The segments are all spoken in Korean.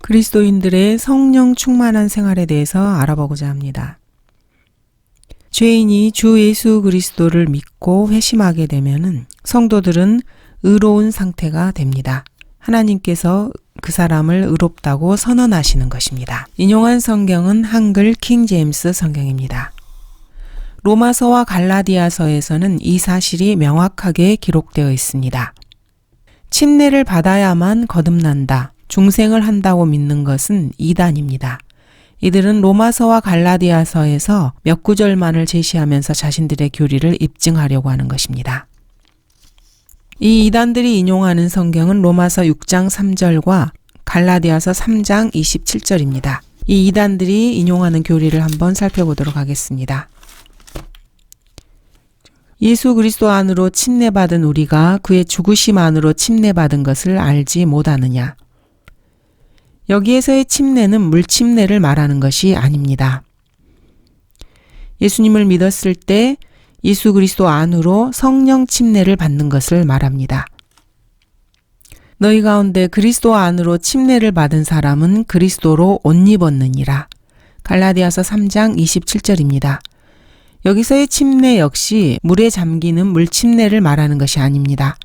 그리스도인들의 성령 충만한 생활에 대해서 알아보고자 합니다. 죄인이 주 예수 그리스도를 믿고 회심하게 되면은 성도들은 의로운 상태가 됩니다. 하나님께서 그 사람을 의롭다고 선언하시는 것입니다. 인용한 성경은 한글 킹 제임스 성경입니다. 로마서와 갈라디아서에서는 이 사실이 명확하게 기록되어 있습니다. 침례를 받아야만 거듭난다, 중생을 한다고 믿는 것은 이단입니다. 이들은 로마서와 갈라디아서에서 몇 구절만을 제시하면서 자신들의 교리를 입증하려고 하는 것입니다. 이 이단들이 인용하는 성경은 로마서 6장 3절과 갈라디아서 3장 27절입니다. 이 이단들이 인용하는 교리를 한번 살펴보도록 하겠습니다. 예수 그리스도 안으로 침례받은 우리가 그의 죽으심 안으로 침례받은 것을 알지 못하느냐. 여기에서의 침례는 물침례를 말하는 것이 아닙니다. 예수님을 믿었을 때 예수 그리스도 안으로 성령 침례를 받는 것을 말합니다. 너희 가운데 그리스도 안으로 침례를 받은 사람은 그리스도로 옷 입었느니라. 갈라디아서 3장 27절입니다. 여기서의 침례 역시 물에 잠기는 물침례를 말하는 것이 아닙니다.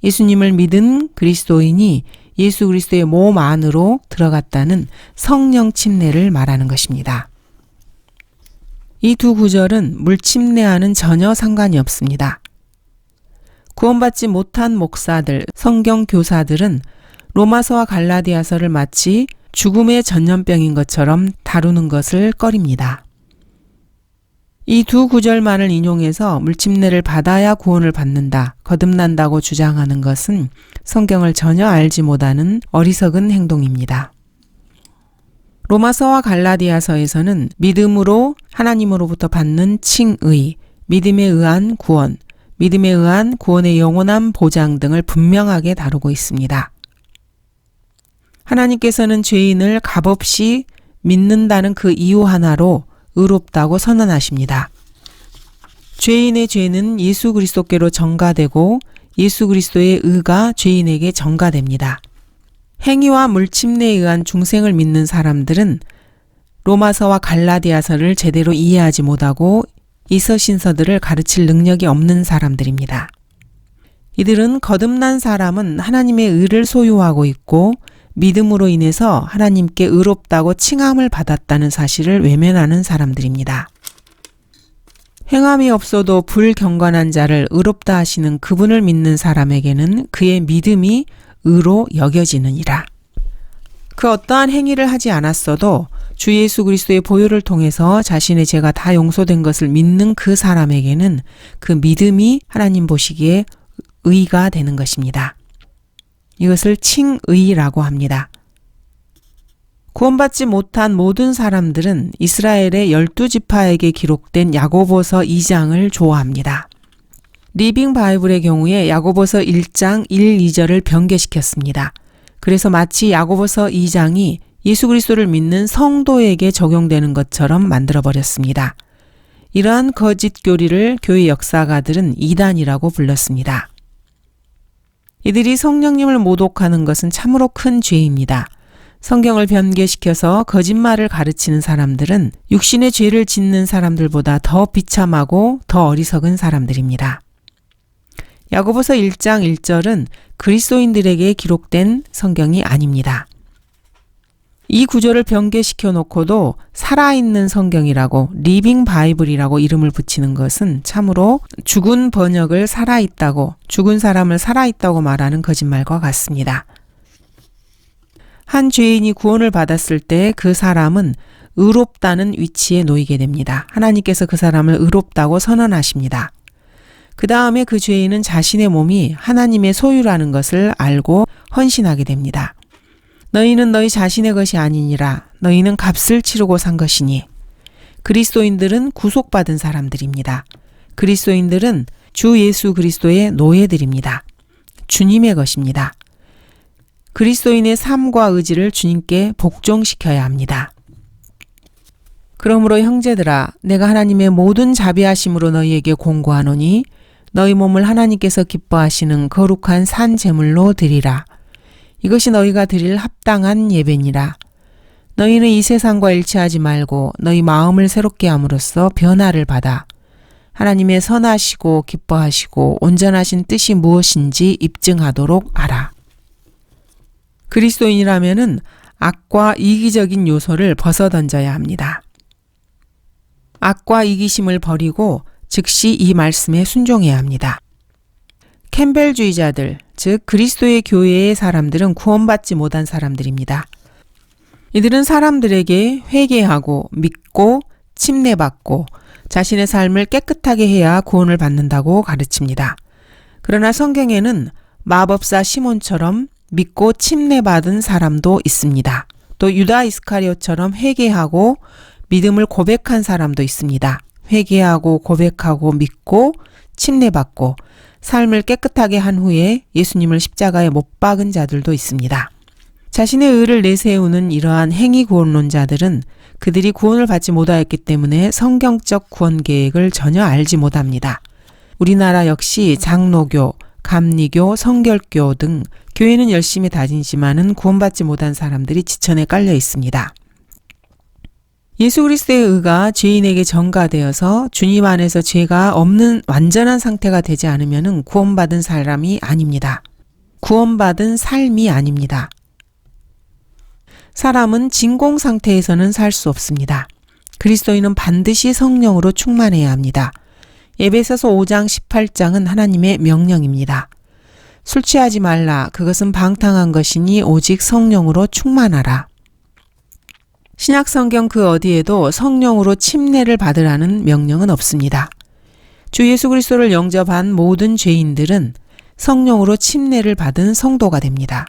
예수님을 믿은 그리스도인이 예수 그리스도의 몸 안으로 들어갔다는 성령 침례를 말하는 것입니다. 이 두 구절은 물침례와는 전혀 상관이 없습니다. 구원받지 못한 목사들, 성경 교사들은 로마서와 갈라디아서를 마치 죽음의 전염병인 것처럼 다루는 것을 꺼립니다. 이 두 구절만을 인용해서 물침례를 받아야 구원을 받는다, 거듭난다고 주장하는 것은 성경을 전혀 알지 못하는 어리석은 행동입니다. 로마서와 갈라디아서에서는 믿음으로 하나님으로부터 받는 칭의, 믿음에 의한 구원, 믿음에 의한 구원의 영원한 보장 등을 분명하게 다루고 있습니다. 하나님께서는 죄인을 값없이 믿는다는 그 이유 하나로 의롭다고 선언하십니다. 죄인의 죄는 예수 그리스도께로 전가되고 예수 그리스도의 의가 죄인에게 전가됩니다. 행위와 물침례에 의한 중생을 믿는 사람들은 로마서와 갈라디아서를 제대로 이해하지 못하고 이 서신서들을 가르칠 능력이 없는 사람들입니다. 이들은 거듭난 사람은 하나님의 의를 소유하고 있고 믿음으로 인해서 하나님께 의롭다고 칭함을 받았다는 사실을 외면하는 사람들입니다. 행함이 없어도 불경건한 자를 의롭다 하시는 그분을 믿는 사람에게는 그의 믿음이 의로 여겨지느니라. 그 어떠한 행위를 하지 않았어도 주 예수 그리스도의 보혈을 통해서 자신의 죄가 다 용서된 것을 믿는 그 사람에게는 그 믿음이 하나님 보시기에 의가 되는 것입니다. 이것을 칭의라고 합니다. 구원받지 못한 모든 사람들은 이스라엘의 12지파에게 기록된 야고보서 2장을 좋아합니다. 리빙 바이블의 경우에 야고보서 1장 1, 2절을 변개시켰습니다. 그래서 마치 야고보서 2장이 예수 그리스도를 믿는 성도에게 적용되는 것처럼 만들어버렸습니다. 이러한 거짓 교리를 교회 역사가들은 이단이라고 불렀습니다. 이들이 성령님을 모독하는 것은 참으로 큰 죄입니다. 성경을 변개시켜서 거짓말을 가르치는 사람들은 육신의 죄를 짓는 사람들보다 더 비참하고 더 어리석은 사람들입니다. 야고보서 1장 1절은 그리스도인들에게 기록된 성경이 아닙니다. 이 구절을 변개시켜 놓고도 살아있는 성경이라고 리빙 바이블이라고 이름을 붙이는 것은 참으로 죽은 번역을 살아있다고, 죽은 사람을 살아있다고 말하는 거짓말과 같습니다. 한 죄인이 구원을 받았을 때 그 사람은 의롭다는 위치에 놓이게 됩니다. 하나님께서 그 사람을 의롭다고 선언하십니다. 그 다음에 그 죄인은 자신의 몸이 하나님의 소유라는 것을 알고 헌신하게 됩니다. 너희는 너희 자신의 것이 아니니라. 너희는 값을 치르고 산 것이니. 그리스도인들은 구속받은 사람들입니다. 그리스도인들은 주 예수 그리스도의 노예들입니다. 주님의 것입니다. 그리스도인의 삶과 의지를 주님께 복종시켜야 합니다. 그러므로 형제들아, 내가 하나님의 모든 자비하심으로 너희에게 공고하노니 너희 몸을 하나님께서 기뻐하시는 거룩한 산 제물로 드리라. 이것이 너희가 드릴 합당한 예배니라. 너희는 이 세상과 일치하지 말고 너희 마음을 새롭게 함으로써 변화를 받아 하나님의 선하시고 기뻐하시고 온전하신 뜻이 무엇인지 입증하도록 하라. 그리스도인이라면은 악과 이기적인 요소를 벗어던져야 합니다. 악과 이기심을 버리고 즉시 이 말씀에 순종해야 합니다. 캠벨주의자들, 즉 그리스도의 교회의 사람들은 구원받지 못한 사람들입니다. 이들은 사람들에게 회개하고 믿고 침례받고 자신의 삶을 깨끗하게 해야 구원을 받는다고 가르칩니다. 그러나 성경에는 마법사 시몬처럼 믿고 침례받은 사람도 있습니다. 또 유다 이스카리ot처럼 회개하고 믿음을 고백한 사람도 있습니다. 회개하고 고백하고 믿고 침례받고 삶을 깨끗하게 한 후에 예수님을 십자가에 못 박은 자들도 있습니다. 자신의 의를 내세우는 이러한 행위 구원론자들은 그들이 구원을 받지 못하였기 때문에 성경적 구원 계획을 전혀 알지 못합니다. 우리나라 역시 장로교, 감리교, 성결교 등 교회는 열심히 다니지만은 구원받지 못한 사람들이 지천에 깔려 있습니다. 예수 그리스도의 의가 죄인에게 전가되어서 주님 안에서 죄가 없는 완전한 상태가 되지 않으면 구원받은 사람이 아닙니다. 구원받은 삶이 아닙니다. 사람은 진공 상태에서는 살 수 없습니다. 그리스도인은 반드시 성령으로 충만해야 합니다. 에베소서 5장 18장은 하나님의 명령입니다. 술 취하지 말라. 그것은 방탕한 것이니 오직 성령으로 충만하라. 신약 성경 그 어디에도 성령으로 침례를 받으라는 명령은 없습니다. 주 예수 그리스도를 영접한 모든 죄인들은 성령으로 침례를 받은 성도가 됩니다.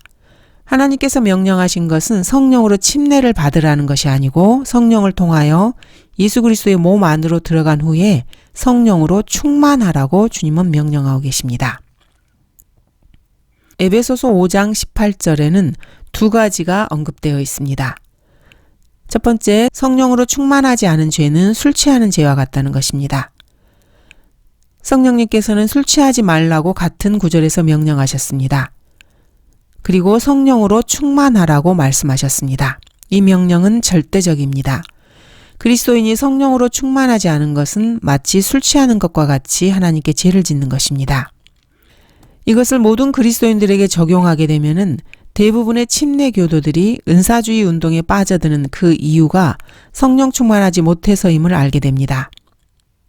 하나님께서 명령하신 것은 성령으로 침례를 받으라는 것이 아니고 성령을 통하여 예수 그리스도의 몸 안으로 들어간 후에 성령으로 충만하라고 주님은 명령하고 계십니다. 에베소서 5장 18절에는 두 가지가 언급되어 있습니다. 첫 번째, 성령으로 충만하지 않은 죄는 술 취하는 죄와 같다는 것입니다. 성령님께서는 술 취하지 말라고 같은 구절에서 명령하셨습니다. 그리고 성령으로 충만하라고 말씀하셨습니다. 이 명령은 절대적입니다. 그리스도인이 성령으로 충만하지 않은 것은 마치 술 취하는 것과 같이 하나님께 죄를 짓는 것입니다. 이것을 모든 그리스도인들에게 적용하게 되면은 대부분의 침례 교도들이 은사주의 운동에 빠져드는 그 이유가 성령 충만하지 못해서임을 알게 됩니다.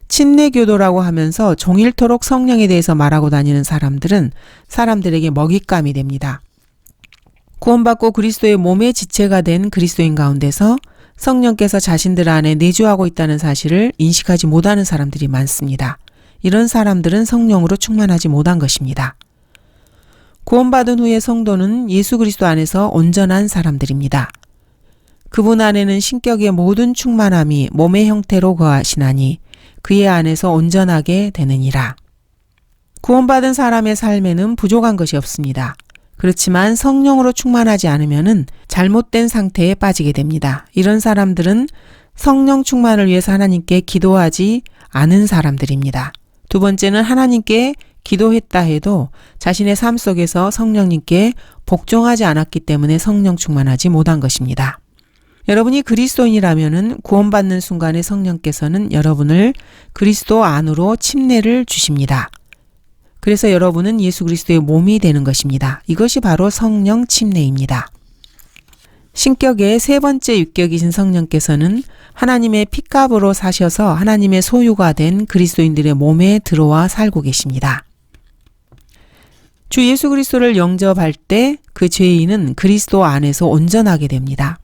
침례 교도라고 하면서 종일토록 성령에 대해서 말하고 다니는 사람들은 사람들에게 먹잇감이 됩니다. 구원받고 그리스도의 몸의 지체가 된 그리스도인 가운데서 성령께서 자신들 안에 내주하고 있다는 사실을 인식하지 못하는 사람들이 많습니다. 이런 사람들은 성령으로 충만하지 못한 것입니다. 구원받은 후의 성도는 예수 그리스도 안에서 온전한 사람들입니다. 그분 안에는 신격의 모든 충만함이 몸의 형태로 거하시나니 그의 안에서 온전하게 되느니라. 구원받은 사람의 삶에는 부족한 것이 없습니다. 그렇지만 성령으로 충만하지 않으면 잘못된 상태에 빠지게 됩니다. 이런 사람들은 성령 충만을 위해서 하나님께 기도하지 않은 사람들입니다. 두 번째는 하나님께 기도했다 해도 자신의 삶 속에서 성령님께 복종하지 않았기 때문에 성령 충만하지 못한 것입니다. 여러분이 그리스도인이라면 구원받는 순간에 성령께서는 여러분을 그리스도 안으로 침례를 주십니다. 그래서 여러분은 예수 그리스도의 몸이 되는 것입니다. 이것이 바로 성령 침례입니다. 신격의 세 번째 육격이신 성령께서는 하나님의 핏값으로 사셔서 하나님의 소유가 된 그리스도인들의 몸에 들어와 살고 계십니다. 주 예수 그리스도를 영접할 때 그 죄인은 그리스도 안에서 온전하게 됩니다.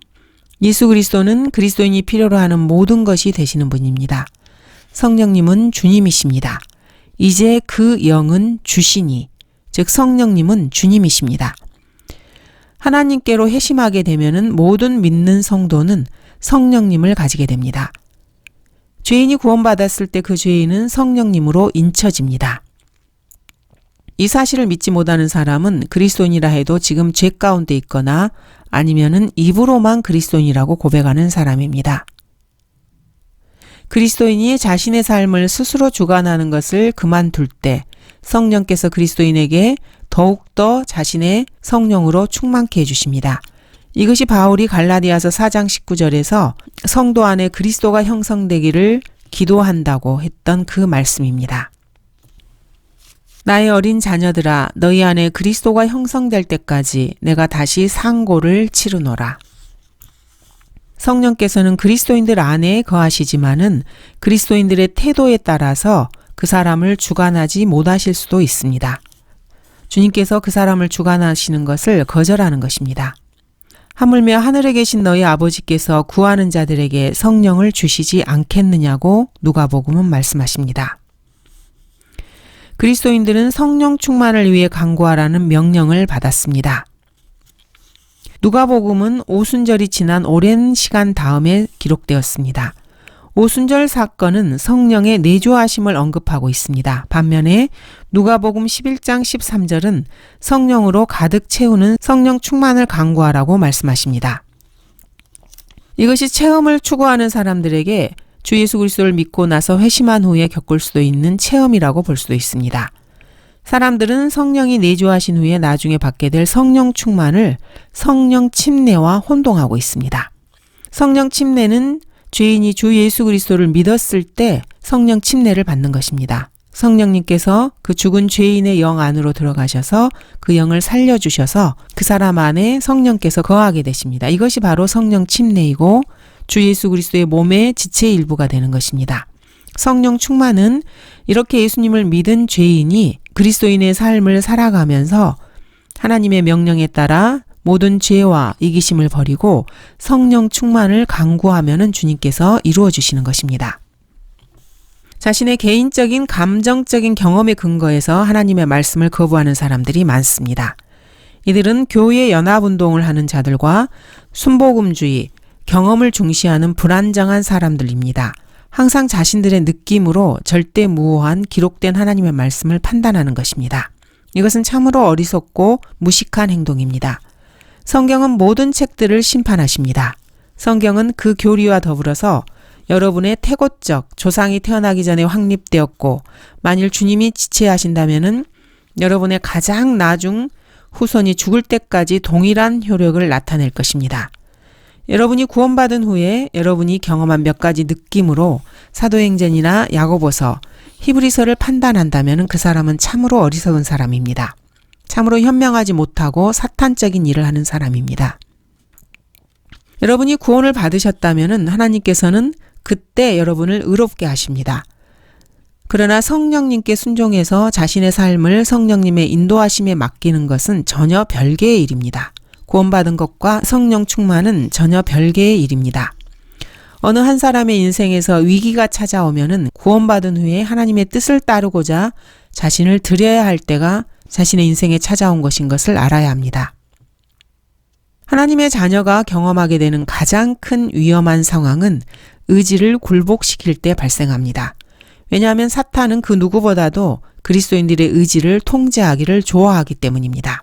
예수 그리스도는 그리스도인이 필요로 하는 모든 것이 되시는 분입니다. 성령님은 주님이십니다. 이제 그 영은 주시니, 즉 성령님은 주님이십니다. 하나님께로 회심하게 되면은 모든 믿는 성도는 성령님을 가지게 됩니다. 죄인이 구원받았을 때 그 죄인은 성령님으로 인쳐집니다. 이 사실을 믿지 못하는 사람은 그리스도인이라 해도 지금 죄 가운데 있거나 아니면은 입으로만 그리스도인이라고 고백하는 사람입니다. 그리스도인이 자신의 삶을 스스로 주관하는 것을 그만둘 때 성령께서 그리스도인에게 더욱더 자신의 성령으로 충만케 해주십니다. 이것이 바울이 갈라디아서 4장 19절에서 성도 안에 그리스도가 형성되기를 기도한다고 했던 그 말씀입니다. 나의 어린 자녀들아, 너희 안에 그리스도가 형성될 때까지 내가 다시 상고를 치르노라. 성령께서는 그리스도인들 안에 거하시지만은 그리스도인들의 태도에 따라서 그 사람을 주관하지 못하실 수도 있습니다. 주님께서 그 사람을 주관하시는 것을 거절하는 것입니다. 하물며 하늘에 계신 너희 아버지께서 구하는 자들에게 성령을 주시지 않겠느냐고 누가복음은 말씀하십니다. 그리스도인들은 성령 충만을 위해 간구하라는 명령을 받았습니다. 누가복음은 오순절이 지난 오랜 시간 다음에 기록되었습니다. 오순절 사건은 성령의 내주하심을 언급하고 있습니다. 반면에 누가복음 11장 13절은 성령으로 가득 채우는 성령 충만을 간구하라고 말씀하십니다. 이것이 체험을 추구하는 사람들에게 주 예수 그리스도를 믿고 나서 회심한 후에 겪을 수도 있는 체험이라고 볼 수도 있습니다. 사람들은 성령이 내주하신 후에 나중에 받게 될 성령 충만을 성령 침례와 혼동하고 있습니다. 성령 침례는 죄인이 주 예수 그리스도를 믿었을 때 성령 침례를 받는 것입니다. 성령님께서 그 죽은 죄인의 영 안으로 들어가셔서 그 영을 살려주셔서 그 사람 안에 성령께서 거하게 되십니다. 이것이 바로 성령 침례이고 주 예수 그리스도의 몸의 지체의 일부가 되는 것입니다. 성령 충만은 이렇게 예수님을 믿은 죄인이 그리스도인의 삶을 살아가면서 하나님의 명령에 따라 모든 죄와 이기심을 버리고 성령 충만을 간구하면은 주님께서 이루어 주시는 것입니다. 자신의 개인적인 감정적인 경험에 근거해서 하나님의 말씀을 거부하는 사람들이 많습니다. 이들은 교회 연합운동을 하는 자들과 순복음주의, 경험을 중시하는 불안정한 사람들입니다. 항상 자신들의 느낌으로 절대무오한 기록된 하나님의 말씀을 판단하는 것입니다. 이것은 참으로 어리석고 무식한 행동입니다. 성경은 모든 책들을 심판하십니다. 성경은 그 교리와 더불어서 여러분의 태고적 조상이 태어나기 전에 확립되었고 만일 주님이 지체하신다면은 여러분의 가장 나중 후손이 죽을 때까지 동일한 효력을 나타낼 것입니다. 여러분이 구원받은 후에 여러분이 경험한 몇 가지 느낌으로 사도행전이나 야고보서, 히브리서를 판단한다면 그 사람은 참으로 어리석은 사람입니다. 참으로 현명하지 못하고 사탄적인 일을 하는 사람입니다. 여러분이 구원을 받으셨다면 하나님께서는 그때 여러분을 의롭게 하십니다. 그러나 성령님께 순종해서 자신의 삶을 성령님의 인도하심에 맡기는 것은 전혀 별개의 일입니다. 구원받은 것과 성령 충만은 전혀 별개의 일입니다. 어느 한 사람의 인생에서 위기가 찾아오면은 구원받은 후에 하나님의 뜻을 따르고자 자신을 드려야 할 때가 자신의 인생에 찾아온 것인 것을 알아야 합니다. 하나님의 자녀가 경험하게 되는 가장 큰 위험한 상황은 의지를 굴복시킬 때 발생합니다. 왜냐하면 사탄은 그 누구보다도 그리스도인들의 의지를 통제하기를 좋아하기 때문입니다.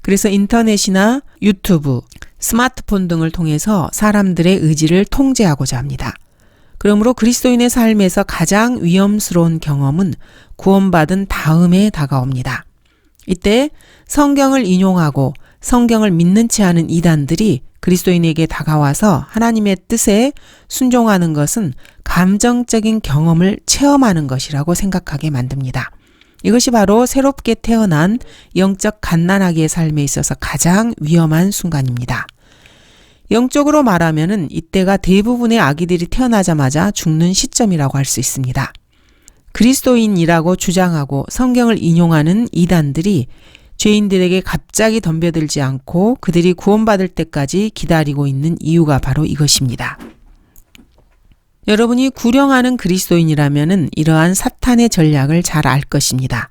그래서 인터넷이나 유튜브, 스마트폰 등을 통해서 사람들의 의지를 통제하고자 합니다. 그러므로 그리스도인의 삶에서 가장 위험스러운 경험은 구원받은 다음에 다가옵니다. 이때 성경을 인용하고 성경을 믿는 채 하는 이단들이 그리스도인에게 다가와서 하나님의 뜻에 순종하는 것은 감정적인 경험을 체험하는 것이라고 생각하게 만듭니다. 이것이 바로 새롭게 태어난 영적 갓난아기의 삶에 있어서 가장 위험한 순간입니다. 영적으로 말하면은 이때가 대부분의 아기들이 태어나자마자 죽는 시점이라고 할 수 있습니다. 그리스도인이라고 주장하고 성경을 인용하는 이단들이 죄인들에게 갑자기 덤벼들지 않고 그들이 구원받을 때까지 기다리고 있는 이유가 바로 이것입니다. 여러분이 구령하는 그리스도인이라면은 이러한 사탄의 전략을 잘 알 것입니다.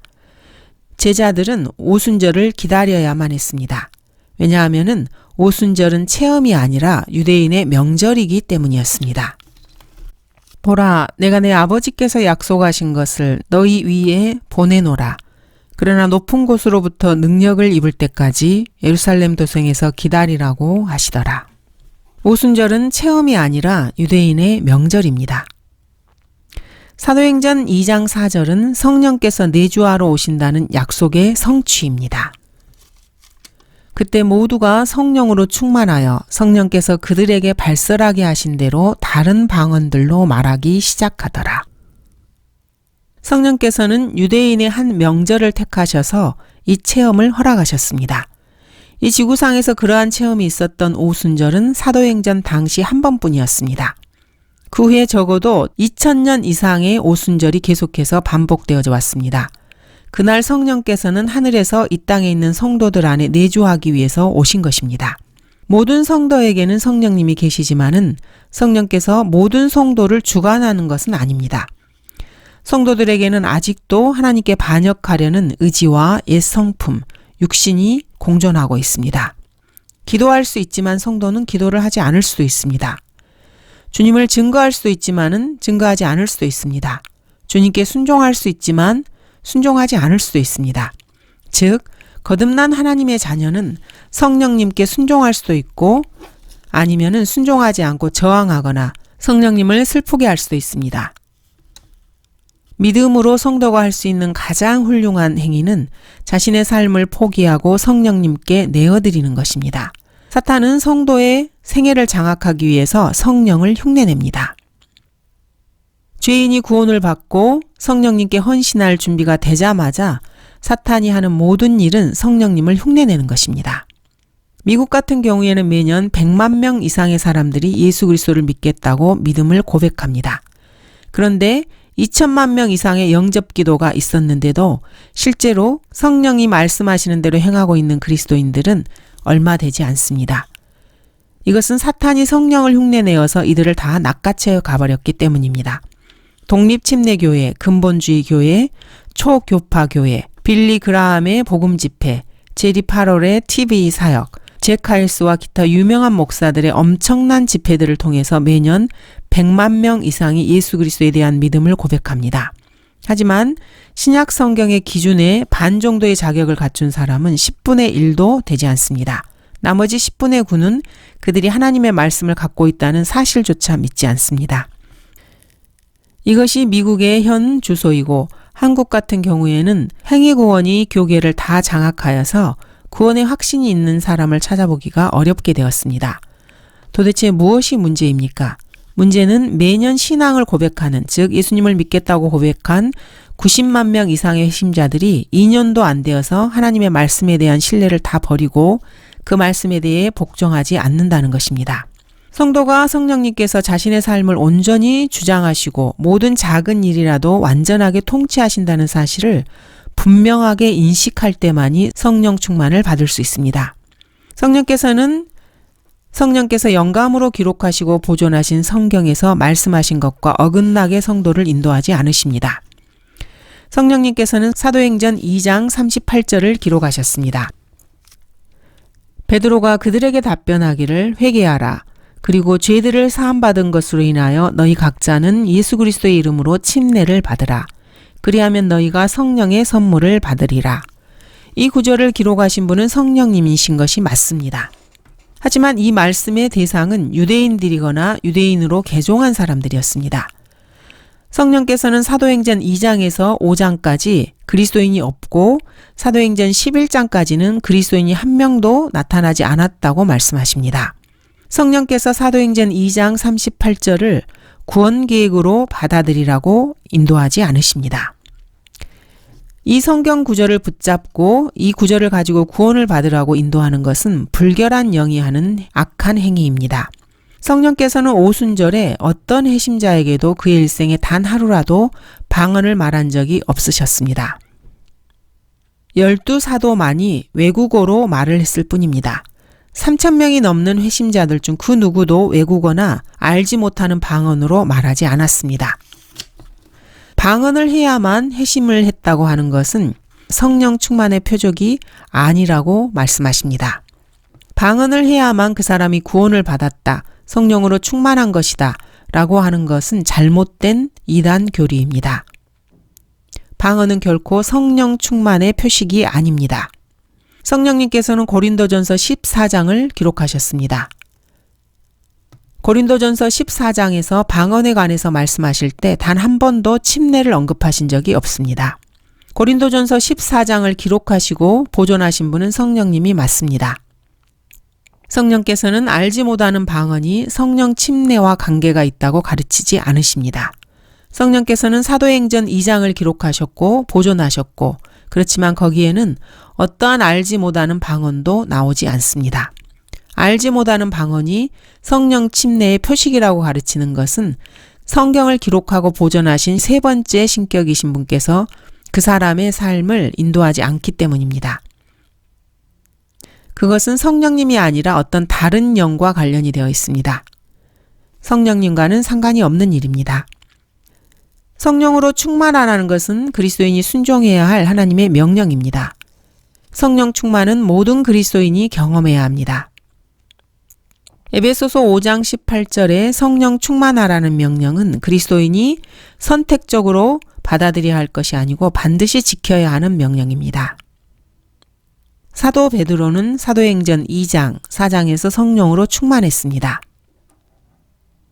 제자들은 오순절을 기다려야만 했습니다. 왜냐하면은 오순절은 체험이 아니라 유대인의 명절이기 때문이었습니다. 보라, 내가 내 아버지께서 약속하신 것을 너희 위에 보내노라. 그러나 높은 곳으로부터 능력을 입을 때까지 예루살렘 도성에서 기다리라고 하시더라. 오순절은 체험이 아니라 유대인의 명절입니다. 사도행전 2장 4절은 성령께서 내주하러 오신다는 약속의 성취입니다. 그때 모두가 성령으로 충만하여 성령께서 그들에게 발설하게 하신 대로 다른 방언들로 말하기 시작하더라. 성령께서는 유대인의 한 명절을 택하셔서 이 체험을 허락하셨습니다. 이 지구상에서 그러한 체험이 있었던 오순절은 사도행전 당시 한 번뿐이었습니다. 그 후에 적어도 2000년 이상의 오순절이 계속해서 반복되어져 왔습니다. 그날 성령께서는 하늘에서 이 땅에 있는 성도들 안에 내주하기 위해서 오신 것입니다. 모든 성도에게는 성령님이 계시지만은 성령께서 모든 성도를 주관하는 것은 아닙니다. 성도들에게는 아직도 하나님께 반역하려는 의지와 옛 성품, 육신이 공존하고 있습니다. 기도할 수 있지만 성도는 기도를 하지 않을 수도 있습니다. 주님을 증거할 수도 있지만은 증거하지 않을 수도 있습니다. 주님께 순종할 수 있지만 순종하지 않을 수도 있습니다. 즉, 거듭난 하나님의 자녀는 성령님께 순종할 수도 있고 아니면은 순종하지 않고 저항하거나 성령님을 슬프게 할 수도 있습니다. 믿음으로 성도가 할 수 있는 가장 훌륭한 행위는 자신의 삶을 포기하고 성령님께 내어드리는 것입니다. 사탄은 성도의 생애를 장악하기 위해서 성령을 흉내냅니다. 죄인이 구원을 받고 성령님께 헌신할 준비가 되자마자 사탄이 하는 모든 일은 성령님을 흉내내는 것입니다. 미국 같은 경우에는 매년 100만 명 이상의 사람들이 예수 그리스도를 믿겠다고 믿음을 고백합니다. 그런데 2천만 명 이상의 영접 기도가 있었는데도 실제로 성령이 말씀하시는 대로 행하고 있는 그리스도인들은 얼마 되지 않습니다. 이것은 사탄이 성령을 흉내내어서 이들을 다 낚아채어 가버렸기 때문입니다. 독립침례교회, 근본주의 교회, 초교파교회, 빌리 그라함의 복음집회, 제리 파롤의 TV 사역, 잭 하일스와 기타 유명한 목사들의 엄청난 집회들을 통해서 매년 100만 명 이상이 예수 그리스도에 대한 믿음을 고백합니다. 하지만 신약 성경의 기준에 반 정도의 자격을 갖춘 사람은 10분의 1도 되지 않습니다. 나머지 10분의 9는 그들이 하나님의 말씀을 갖고 있다는 사실조차 믿지 않습니다. 이것이 미국의 현 주소이고 한국 같은 경우에는 행위구원이 교계를 다 장악하여서 구원의 확신이 있는 사람을 찾아보기가 어렵게 되었습니다. 도대체 무엇이 문제입니까? 문제는 매년 신앙을 고백하는, 즉 예수님을 믿겠다고 고백한 90만 명 이상의 회심자들이 2년도 안 되어서 하나님의 말씀에 대한 신뢰를 다 버리고 그 말씀에 대해 복종하지 않는다는 것입니다. 성도가 성령님께서 자신의 삶을 온전히 주장하시고 모든 작은 일이라도 완전하게 통치하신다는 사실을 분명하게 인식할 때만이 성령 충만을 받을 수 있습니다. 성령께서 영감으로 기록하시고 보존하신 성경에서 말씀하신 것과 어긋나게 성도를 인도하지 않으십니다. 성령님께서는 사도행전 2장 38절을 기록하셨습니다. 베드로가 그들에게 답변하기를 회개하라. 그리고 죄들을 사함받은 것으로 인하여 너희 각자는 예수 그리스도의 이름으로 침례를 받으라. 그리하면 너희가 성령의 선물을 받으리라. 이 구절을 기록하신 분은 성령님이신 것이 맞습니다. 하지만 이 말씀의 대상은 유대인들이거나 유대인으로 개종한 사람들이었습니다. 성령께서는 사도행전 2장에서 5장까지 그리스도인이 없고 사도행전 11장까지는 그리스도인이 한 명도 나타나지 않았다고 말씀하십니다. 성령께서 사도행전 2장 38절을 구원 계획으로 받아들이라고 인도하지 않으십니다. 이 성경 구절을 붙잡고 이 구절을 가지고 구원을 받으라고 인도하는 것은 불결한 영이 하는 악한 행위입니다. 성령께서는 오순절에 어떤 회심자에게도 그의 일생에 단 하루라도 방언을 말한 적이 없으셨습니다. 12사도만이 외국어로 말을 했을 뿐입니다. 3,000명이 넘는 회심자들 중 그 누구도 외국어나 알지 못하는 방언으로 말하지 않았습니다. 방언을 해야만 회심을 했다고 하는 것은 성령 충만의 표적이 아니라고 말씀하십니다. 방언을 해야만 그 사람이 구원을 받았다, 성령으로 충만한 것이다 라고 하는 것은 잘못된 이단 교리입니다. 방언은 결코 성령 충만의 표식이 아닙니다. 성령님께서는 고린도전서 14장을 기록하셨습니다. 고린도전서 14장에서 방언에 관해서 말씀하실 때 단 한 번도 침례를 언급하신 적이 없습니다. 고린도전서 14장을 기록하시고 보존하신 분은 성령님이 맞습니다. 성령께서는 알지 못하는 방언이 성령 침례와 관계가 있다고 가르치지 않으십니다. 성령께서는 사도행전 2장을 기록하셨고 보존하셨고 그렇지만 거기에는 어떠한 알지 못하는 방언도 나오지 않습니다. 알지 못하는 방언이 성령 침례의 표식이라고 가르치는 것은 성경을 기록하고 보존하신 세 번째 신격이신 분께서 그 사람의 삶을 인도하지 않기 때문입니다. 그것은 성령님이 아니라 어떤 다른 영과 관련이 되어 있습니다. 성령님과는 상관이 없는 일입니다. 성령으로 충만하라는 것은 그리스도인이 순종해야 할 하나님의 명령입니다. 성령 충만은 모든 그리스도인이 경험해야 합니다. 에베소서 5장 18절에 성령 충만하라는 명령은 그리스도인이 선택적으로 받아들여야 할 것이 아니고 반드시 지켜야 하는 명령입니다. 사도 베드로는 사도행전 2장, 4장에서 성령으로 충만했습니다.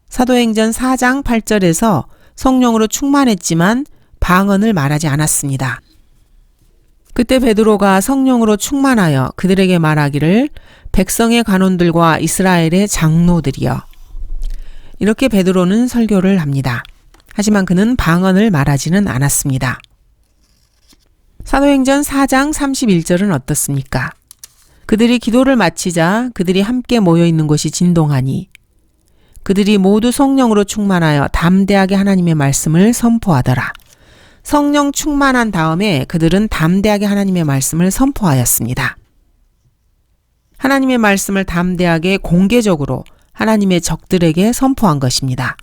사도행전 4장 8절에서 성령으로 충만했지만 방언을 말하지 않았습니다. 그때 베드로가 성령으로 충만하여 그들에게 말하기를 백성의 관원들과 이스라엘의 장로들이여. 이렇게 베드로는 설교를 합니다. 하지만 그는 방언을 말하지는 않았습니다. 사도행전 4장 31절은 어떻습니까? 그들이 기도를 마치자 그들이 함께 모여 있는 곳이 진동하니 그들이 모두 성령으로 충만하여 담대하게 하나님의 말씀을 선포하더라. 성령 충만한 다음에 그들은 담대하게 하나님의 말씀을 선포하였습니다. 하나님의 말씀을 담대하게 공개적으로 하나님의 적들에게 선포한 것입니다.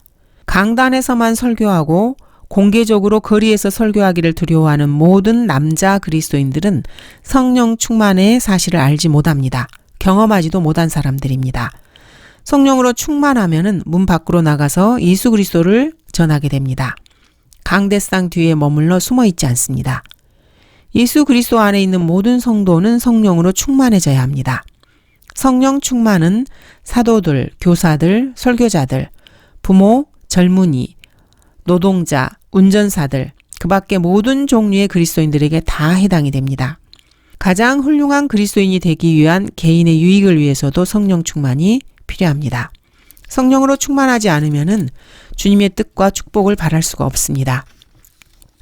강단에서만 설교하고 공개적으로 거리에서 설교하기를 두려워하는 모든 남자 그리스도인들은 성령 충만의 사실을 알지 못합니다. 경험하지도 못한 사람들입니다. 성령으로 충만하면은 문 밖으로 나가서 예수 그리스도를 전하게 됩니다. 강대상 뒤에 머물러 숨어 있지 않습니다. 예수 그리스도 안에 있는 모든 성도는 성령으로 충만해져야 합니다. 성령 충만은 사도들, 교사들, 설교자들, 부모, 젊은이, 노동자, 운전사들, 그 밖의 모든 종류의 그리스도인들에게 다 해당이 됩니다. 가장 훌륭한 그리스도인이 되기 위한 개인의 유익을 위해서도 성령 충만이 필요합니다. 성령으로 충만하지 않으면은 주님의 뜻과 축복을 바랄 수가 없습니다.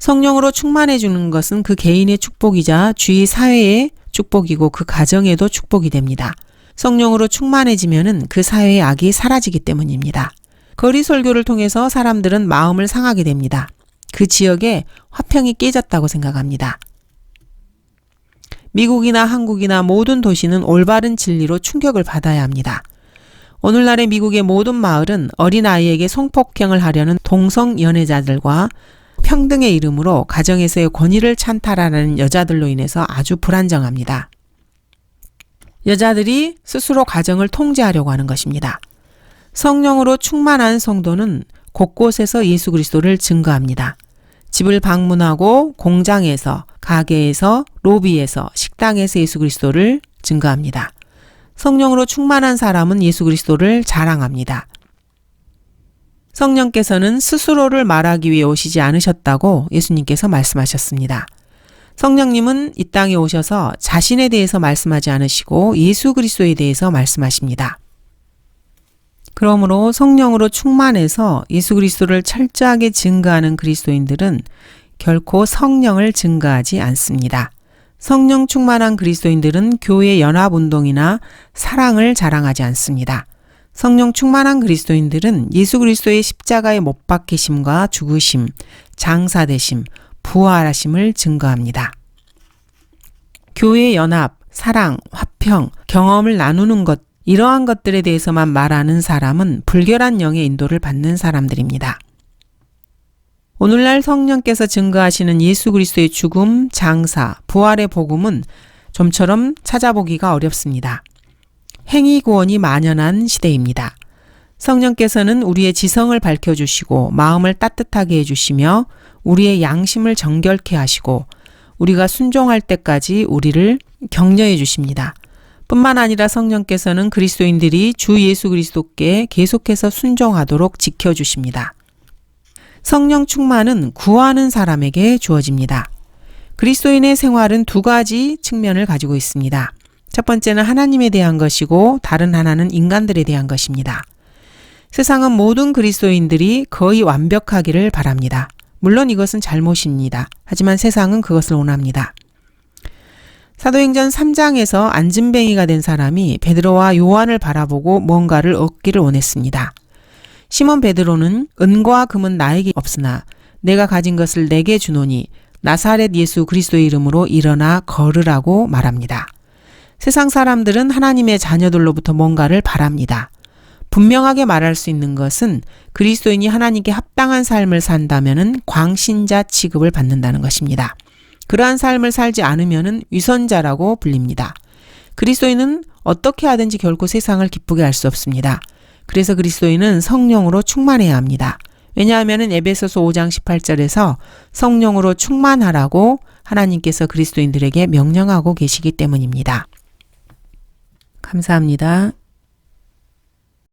성령으로 충만해 주는 것은 그 개인의 축복이자 주위 사회의 축복이고 그 가정에도 축복이 됩니다. 성령으로 충만해지면은 그 사회의 악이 사라지기 때문입니다. 거리 설교를 통해서 사람들은 마음을 상하게 됩니다. 그 지역에 화평이 깨졌다고 생각합니다. 미국이나 한국이나 모든 도시는 올바른 진리로 충격을 받아야 합니다. 오늘날의 미국의 모든 마을은 어린아이에게 성폭행을 하려는 동성 연애자들과 평등의 이름으로 가정에서의 권위를 찬탈하는 여자들로 인해서 아주 불안정합니다. 여자들이 스스로 가정을 통제하려고 하는 것입니다. 성령으로 충만한 성도는 곳곳에서 예수 그리스도를 증거합니다. 집을 방문하고 공장에서, 가게에서, 로비에서, 식당에서 예수 그리스도를 증거합니다. 성령으로 충만한 사람은 예수 그리스도를 자랑합니다. 성령께서는 스스로를 말하기 위해 오시지 않으셨다고 예수님께서 말씀하셨습니다. 성령님은 이 땅에 오셔서 자신에 대해서 말씀하지 않으시고 예수 그리스도에 대해서 말씀하십니다. 그러므로 성령으로 충만해서 예수 그리스도를 철저하게 증거하는 그리스도인들은 결코 성령을 증거하지 않습니다. 성령 충만한 그리스도인들은 교회 연합운동이나 사랑을 자랑하지 않습니다. 성령 충만한 그리스도인들은 예수 그리스도의 십자가의 못 박히심과 죽으심, 장사되심, 부활하심을 증거합니다. 교회 연합, 사랑, 화평, 경험을 나누는 것, 이러한 것들에 대해서만 말하는 사람은 불결한 영의 인도를 받는 사람들입니다. 오늘날 성령께서 증거하시는 예수 그리스도의 죽음, 장사, 부활의 복음은 좀처럼 찾아보기가 어렵습니다. 행위 구원이 만연한 시대입니다. 성령께서는 우리의 지성을 밝혀주시고 마음을 따뜻하게 해주시며 우리의 양심을 정결케 하시고 우리가 순종할 때까지 우리를 격려해 주십니다. 뿐만 아니라 성령께서는 그리스도인들이 주 예수 그리스도께 계속해서 순종하도록 지켜주십니다. 성령 충만은 구하는 사람에게 주어집니다. 그리스도인의 생활은 두 가지 측면을 가지고 있습니다. 첫 번째는 하나님에 대한 것이고 다른 하나는 인간들에 대한 것입니다. 세상은 모든 그리스도인들이 거의 완벽하기를 바랍니다. 물론 이것은 잘못입니다. 하지만 세상은 그것을 원합니다. 사도행전 3장에서 안진뱅이가 된 사람이 베드로와 요한을 바라보고 뭔가를 얻기를 원했습니다. 시몬 베드로는 은과 금은 나에게 없으나 내가 가진 것을 내게 주노니 나사렛 예수 그리스도의 이름으로 일어나 걸으라고 말합니다. 세상 사람들은 하나님의 자녀들로부터 뭔가를 바랍니다. 분명하게 말할 수 있는 것은 그리스도인이 하나님께 합당한 삶을 산다면은 광신자 취급을 받는다는 것입니다. 그러한 삶을 살지 않으면은 위선자라고 불립니다. 그리스도인은 어떻게 하든지 결코 세상을 기쁘게 할 수 없습니다. 그래서 그리스도인은 성령으로 충만해야 합니다. 왜냐하면 에베소서 5장 18절에서 성령으로 충만하라고 하나님께서 그리스도인들에게 명령하고 계시기 때문입니다. 감사합니다.